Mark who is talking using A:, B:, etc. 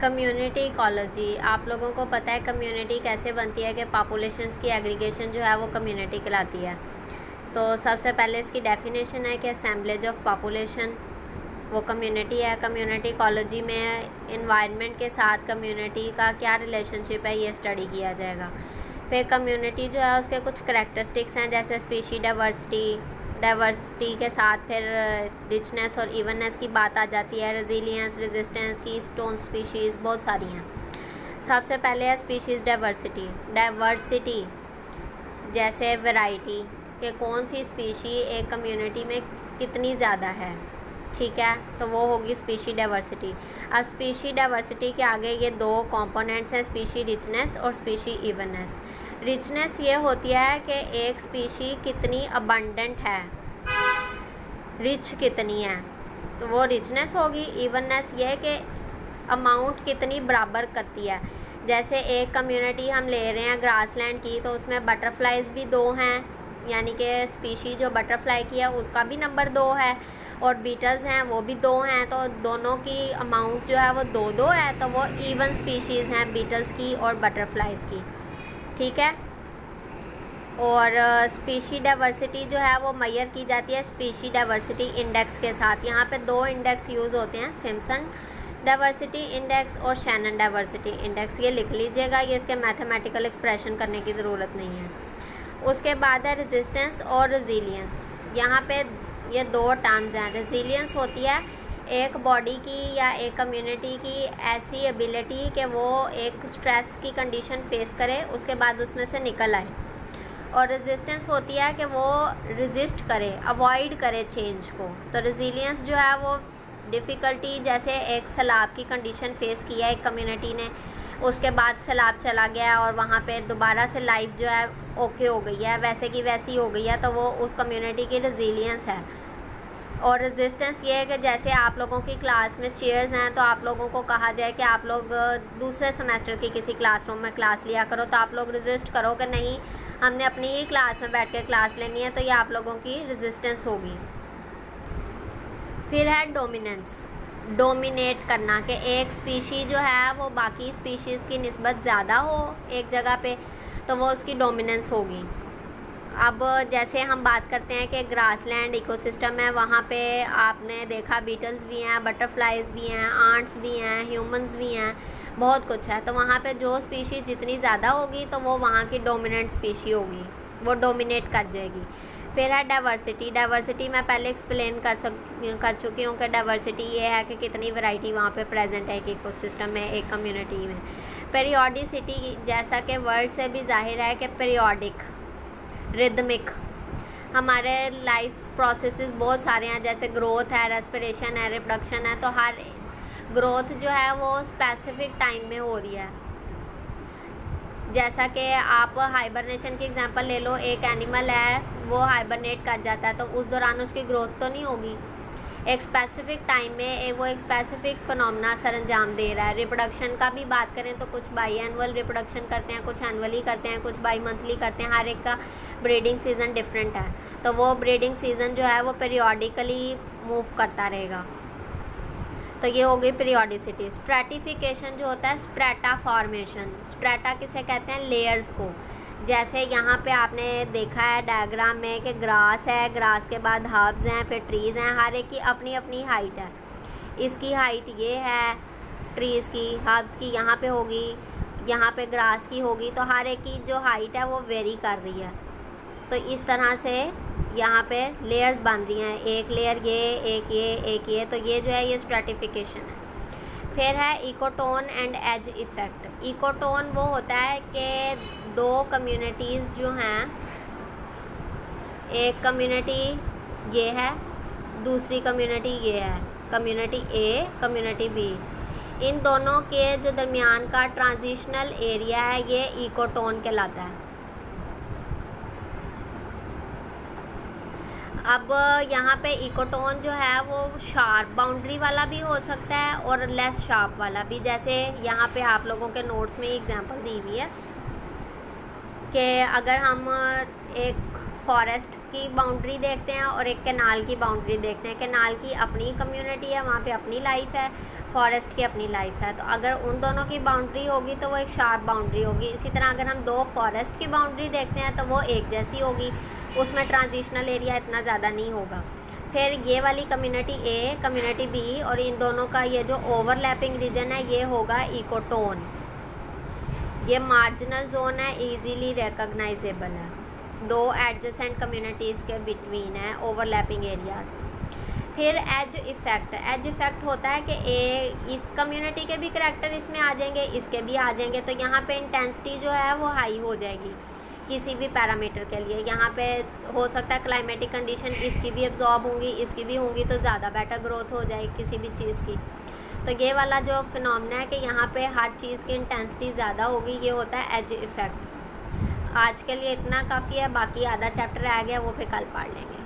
A: Community ecology, आप लोगों को पता है कम्युनिटी कैसे बनती है कि पॉपुलेशंस की एग्रीगेशन जो है वो कम्युनिटी कहलाती है। तो सबसे पहले इसकी डेफिनेशन है कि असेंबलेज ऑफ पॉपुलेशन वो कम्युनिटी है। कम्युनिटी इकोलॉजी में इन्वायरमेंट के साथ कम्युनिटी का क्या रिलेशनशिप है ये स्टडी किया जाएगा। फिर कम्युनिटी जो है उसके कुछ करैक्टरिस्टिक्स हैं, जैसे स्पीशी डाइवर्सिटी के साथ फिर रिचनेस और इवननेस की बात आ जाती है, रेजिलियंस, रेजिस्टेंस की स्टोन स्पीशीज़ बहुत सारी हैं। सबसे पहले है स्पीशीज़ डाइवर्सिटी जैसे वैरायटी कि कौन सी स्पीशी एक कम्युनिटी में कितनी ज़्यादा है, ठीक है, तो वो होगी स्पीशी डाइवर्सिटी। अब स्पीशी डाइवर्सिटी के आगे ये दो कंपोनेंट्स हैं, स्पीशी रिचनेस और स्पीशी इवननेस। रिचनेस ये होती है कि एक स्पीशी कितनी अबंडेंट है, रिच कितनी है, तो वो रिचनेस होगी। इवननेस ये कि अमाउंट कितनी बराबर करती है। जैसे एक कम्युनिटी हम ले रहे हैं ग्रासलैंड की, तो उसमें बटरफ्लाइज भी दो हैं, यानी कि स्पीशी जो बटरफ्लाई की है उसका भी नंबर 2 है, और बीटल्स हैं वो भी 2 हैं, तो दोनों की अमाउंट जो है वो 2-2 है, तो वो इवन स्पीशीज़ हैं बीटल्स की और बटरफ्लाइज की, ठीक है। और स्पीशी डाइवर्सिटी जो है वो मेजर की जाती है स्पीशी डाइवर्सिटी इंडेक्स के साथ। यहाँ पे 2 इंडेक्स यूज़ होते हैं, सिम्पसन डाइवर्सिटी इंडेक्स और शैनन डाइवर्सिटी इंडेक्स। ये लिख लीजिएगा, ये इसके मैथमेटिकल एक्सप्रेशन करने की ज़रूरत नहीं है। उसके बाद है रेजिस्टेंस और रेजिलियंस। यहाँ पे ये 2 टर्म्स हैं। रेजिलियंस होती है एक बॉडी की या एक कम्युनिटी की ऐसी एबिलिटी कि वो एक स्ट्रेस की कंडीशन फेस करे, उसके बाद उसमें से निकल आए। और रेजिस्टेंस होती है कि वो रेजिस्ट करे, अवॉइड करे चेंज को। तो रेजिलियंस जो है वो डिफ़िकल्टी, जैसे एक सैलाब की कंडीशन फेस किया एक कम्युनिटी ने, उसके बाद सैलाब चला गया और वहाँ पे दोबारा से लाइफ जो है ओके हो गई है, वैसे की वैसी हो गई है, तो वो उस कम्युनिटी की रेजिलियंस है। और रेजिस्टेंस ये है कि जैसे आप लोगों की क्लास में चेयर्स हैं, तो आप लोगों को कहा जाए कि आप लोग दूसरे सेमेस्टर की किसी क्लासरूम में क्लास लिया करो, तो आप लोग रेजिस्ट करो कि नहीं हमने अपनी ही क्लास में बैठ के क्लास लेनी है, तो ये आप लोगों की रेजिस्टेंस होगी। फिर है डोमिनेंस, डोमिनेट करना, कि एक स्पीशी जो है वो बाकी स्पीशीज़ की निस्बत ज़्यादा हो एक जगह पे, तो वो उसकी डोमिनेंस होगी। अब जैसे हम बात करते हैं कि ग्रासलैंड इकोसिस्टम है, वहाँ पे आपने देखा बीटल्स भी हैं, बटरफ्लाइज भी हैं, आंट्स भी हैं, ह्यूमंस भी हैं, बहुत कुछ है। तो वहाँ पे जो स्पीशी जितनी ज़्यादा होगी तो वो वहाँ की डोमिनेंट स्पीशी होगी, वो डोमिनेट कर जाएगी। फिर है डाइवर्सिटी। डाइवर्सिटी मैं पहले एक्सप्लेन कर चुकी हूँ कि डाइवर्सिटी ये है कि कितनी वैरायटी वहाँ पे प्रेजेंट है एक इकोसिस्टम में, एक कम्युनिटी में। पीरियोडिसिटी, जैसा कि वर्ड से भी जाहिर है कि पीरियोडिक, रिदमिक, हमारे लाइफ प्रोसेसेस बहुत सारे हैं, जैसे ग्रोथ है, रेस्पिरेशन है, रिप्रोडक्शन है, तो हर ग्रोथ जो है वो स्पेसिफिक टाइम में हो रही है। जैसा कि आप हाइबरनेशन की एग्जांपल ले लो, एक एनिमल है वो हाइबरनेट कर जाता है, तो उस दौरान उसकी ग्रोथ तो नहीं होगी। एक स्पेसिफिक टाइम में वो एक स्पेसिफिक फिनोमेना सर अंजाम दे रहा है। रिप्रोडक्शन का भी बात करें तो कुछ बाई एनुअल रिप्रोडक्शन करते हैं, कुछ एनुअली करते हैं, कुछ बाई मंथली करते हैं, हर एक का ब्रीडिंग सीज़न डिफरेंट है, तो वो ब्रीडिंग सीज़न जो है वो पीरियोडिकली मूव करता रहेगा। तो ये हो गई पीरियोडिसिटी। स्ट्रैटिफिकेशन जो होता है, स्ट्रैटा फॉर्मेशन, स्ट्रैटा किसे कहते हैं, लेयर्स को। जैसे यहाँ पे आपने देखा है डायग्राम में कि ग्रास है, ग्रास के बाद हर्ब्स हैं, फिर ट्रीज़ हैं, हर एक की अपनी अपनी हाइट है। इसकी हाइट ये है ट्रीज़ की, हर्ब्स की यहाँ पे होगी, यहाँ पे ग्रास की होगी, तो हर एक की जो हाइट है वो वेरी कर रही है। तो इस तरह से यहाँ पे लेयर्स बन रही हैं, एक लेयर ये, एक ये, एक ये, तो ये जो है ये स्ट्रैटिफिकेशन है। फिर है ecotone and edge effect. Ecotone वो होता है कि 2 कम्युनिटीज़ जो हैं, एक कम्युनिटी ये है, दूसरी कम्युनिटी ये है, कम्युनिटी ए, कम्युनिटी बी, इन दोनों के जो दरमियान का ट्रांजिशनल एरिया है ये इकोटोन कहलाता है। अब यहाँ पे इकोटोन जो है वो शार्प बाउंड्री वाला भी हो सकता है और लेस शार्प वाला भी। जैसे यहाँ पे आप लोगों के नोट्स में एग्जांपल दी हुई है कि अगर हम एक फॉरेस्ट की बाउंड्री देखते हैं और एक कैनाल की बाउंड्री देखते हैं। कैनाल की अपनी कम्युनिटी है, वहाँ पे अपनी लाइफ है, फॉरेस्ट की अपनी लाइफ है। तो अगर उन दोनों की बाउंड्री होगी तो वो एक शार्प बाउंड्री होगी। इसी तरह अगर हम दो फॉरेस्ट की बाउंड्री देखते हैं तो वो एक जैसी होगी, उसमें ट्रांजिशनल एरिया इतना ज़्यादा नहीं होगा। फिर ये वाली कम्युनिटी ए, कम्युनिटी बी, और इन दोनों का ये जो ओवरलैपिंग रीजन है ये होगा इकोटोन। ये मार्जिनल जोन है, इजीली रिकॉग्नाइजेबल है, दो एडजेसेंट कम्युनिटीज़ के बिटवीन है, ओवरलैपिंग एरियाज में। फिर एज इफ़ेक्ट, एज इफ़ेक्ट होता है कि इस कम्युनिटी के भी करैक्टर इसमें आ जाएंगे, इसके भी आ जाएंगे, तो यहाँ पे इंटेंसिटी जो है वो हाई हो जाएगी किसी भी पैरामीटर के लिए। यहाँ पे हो सकता है क्लाइमेटिक कंडीशन इसकी भी एब्जॉर्ब होंगी, इसकी भी होंगी, तो ज़्यादा बेटर ग्रोथ हो जाएगी किसी भी चीज़ की। तो ये वाला जो फिनोमेना है कि यहाँ पे हर चीज़ की इंटेंसिटी ज़्यादा होगी, ये होता है एज इफ़ेक्ट। आज के लिए इतना काफ़ी है, बाकी आधा चैप्टर रह गया वो फिर कल पढ़ लेंगे।